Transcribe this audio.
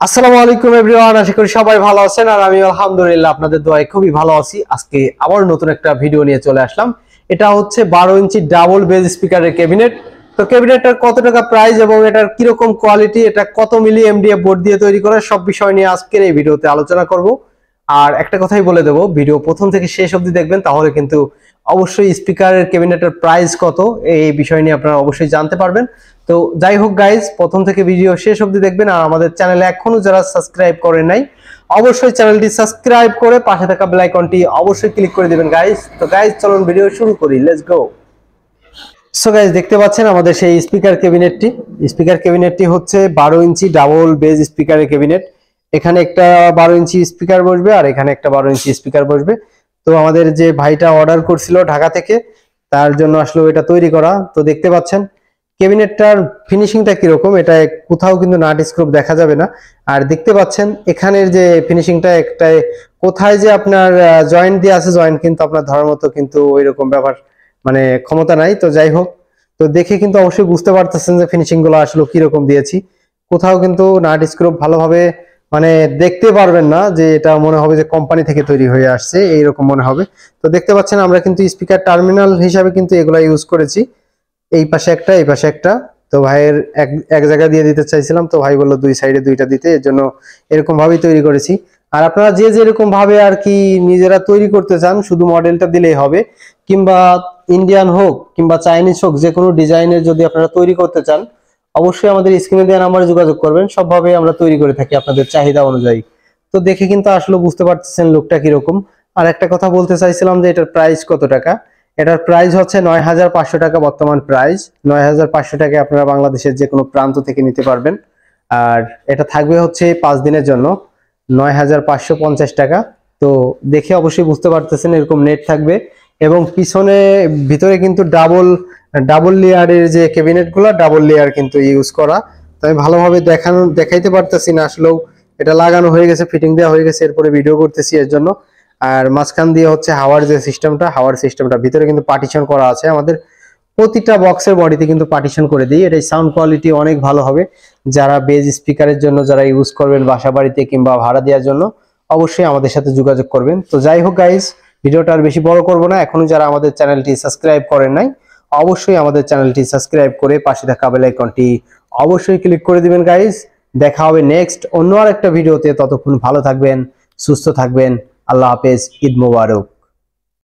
আসসালামু আলাইকুম এভরিওয়ান, আশা করি সবাই ভালো আছেন আর আমি আলহামদুলিল্লাহ আপনাদের দোয়ায় খুবই ভালো আছি। আজকে আবার নতুন একটা ভিডিও নিয়ে চলে আসলাম। এটা হচ্ছে 12 ইঞ্চি ডাবল বেজ স্পিকারের ক্যাবিনেট। তো ক্যাবিনেটটার কত টাকা প্রাইস এবং এটার কিরকম কোয়ালিটি, এটা কত মিলি এমডিএফ বোর্ড দিয়ে তৈরি করা, সব বিষয় নিয়ে আজকের এই ভিডিওতে আলোচনা করব। আর একটা কথাই বলে দেবো, ভিডিও প্রথম থেকে শেষ অবধি দেখবেন, তাহলে কিন্তু অবশ্যই স্পিকারের ক্যাবিনেটের প্রাইস কত এই বিষয় নিয়ে আপনারা অবশ্যই জানতে পারবেন। তো যাই হোক গাইজ, প্রথম থেকে ভিডিও শেষ অবধি দেখবেন। আর আমাদের চ্যানেলে এখনো যারা সাবস্ক্রাইব করেন নাই, অবশ্যই চ্যানেলটি সাবস্ক্রাইব করে পাশে থাকা বেল আইকনটি অবশ্যই ক্লিক করে দিবেন গাইজ। তো গাইজ চলুন ভিডিও শুরু করি, লেটস গো। সো গাইজ, দেখতে পাচ্ছেন আমাদের সেই স্পিকার ক্যাবিনেটটি হচ্ছে 12 ইঞ্চি ডাবল বেজ স্পিকারের ক্যাবিনেট। এখানে একটা 12 ইঞ্চি স্পিকার বসবে আর এখানে একটা 12 ইঞ্চি স্পিকার বসবে। তো আমাদের যে ভাইটা অর্ডার করছিল ঢাকা থেকে, তার জন্য আসলে এটা তৈরি করা। তো দেখতে পাচ্ছেন ক্যাবিনেটটার ফিনিশিংটা কিরকম, এটা কোথাও কিন্তু নাট স্ক্রুপ দেখা যাবে না। আর দেখতে পাচ্ছেন এখানের যে ফিনিশিংটা, একটা কোথায় যে আপনার জয়েন্ট দিয়ে আছে, জয়েন্ট কিন্তু আপনার ধরার মতো কিন্তু ওইরকম ব্যাপার মানে ক্ষমতা নাই। তো যাই হোক, তো দেখে কিন্তু অবশ্যই বুঝতে পারতেছেন যে ফিনিশিং গুলো আসলে কিরকম দিয়েছি। কোথাও কিন্তু নাট স্ক্রুপ ভালোভাবে মানে দেখতে পারবেন না, যে এটা মনে হবে যে কোম্পানি থেকে তৈরি হয়ে আসছে, এইরকম মনে হবে। তো দেখতে পাচ্ছেন আমরা কিন্তু স্পিকার টার্মিনাল হিসাবে কিন্তু এগুলা ইউজ করেছি। এই পাশে একটা, এই পাশে একটা। তো ভাইয়ের এক জায়গায় দিয়ে দিতে চাইছিলাম, তো ভাই বললো দুই সাইডে দুইটা দিতে, এর জন্য এরকম ভাবেই তৈরি করেছি। আর আপনারা যে যেরকম ভাবে আর কি নিজেরা তৈরি করতে চান, শুধু মডেলটা দিলেই হবে। কিংবা ইন্ডিয়ান হোক কিংবা চাইনিজ হোক, যে কোনো ডিজাইনের যদি আপনারা তৈরি করতে চান, অবশ্যই আমাদের স্ক্রিনে দেওয়া নাম্বারে যোগাযোগ করবেন। সবভাবে আমরা তৈরি করে থাকি আপনাদের চাহিদা অনুযায়ী। তো দেখে কিন্তু আসলে বুঝতে পারতেছেন লোকটা কিরকম। আর একটা কথা বলতে চাইছিলাম যে এটার প্রাইস কত টাকা। এটার প্রাইস হচ্ছে ৯,৫০০ টাকা বর্তমান প্রাইস। ৯,৫০০ টাকায় আপনারা বাংলাদেশের যে কোনো প্রান্ত থেকে নিতে পারবেন। আর এটা থাকবে হচ্ছে 5 দিনের জন্য, ৯,৫৫০ টাকা। তো দেখে অবশ্যই বুঝতে পারতেছেন এরকম নেট থাকবে। এবং পিছনে ভিতরে কিন্তু ডাবল লেয়ারের যে ক্যাবিনেট গুলা, ডাবল লেয়ার কিন্তু ইউজ করা। তো আমি ভালোভাবে দেখাইতে পারতেছি না আসলেও। এটা লাগানো হয়ে গেছে, ফিটিং দেওয়া হয়ে গেছে, এরপরে ভিডিও করতেছি এর জন্য। আর মাঝখান দিয়ে হচ্ছে হাওয়ার সিস্টেমটা ভিতরে কিন্তু পার্টিশন করা আছে। আমাদের প্রতিটা বক্সের বডিতে কিন্তু পার্টিশন করে দিই। এটাই সাউন্ড কোয়ালিটি অনেক ভালো হবে। যারা বেজ স্পিকারের জন্য যারা ইউজ করবেন বাসা বাড়িতে কিংবা ভাড়া দেওয়ার জন্য, অবশ্যই আমাদের সাথে যোগাযোগ করবেন। তো যাই হোক গাইজ, ভিডিওটা আর বেশি বড় করব না। এখনো যারা আমাদের চ্যানেলটি সাবস্ক্রাইব করেন নাই, অবশ্যই আমাদের চ্যানেলটি সাবস্ক্রাইব করে পাশে থাকা বেল আইকনটি অবশ্যই ক্লিক করে দিবেন গাইজ। দেখা হবে নেক্সট অন্য আর একটা ভিডিওতে। ততক্ষণ ভালো থাকবেন, সুস্থ থাকবেন। আল্লাহ হাফেজ, ঈদ মোবারক।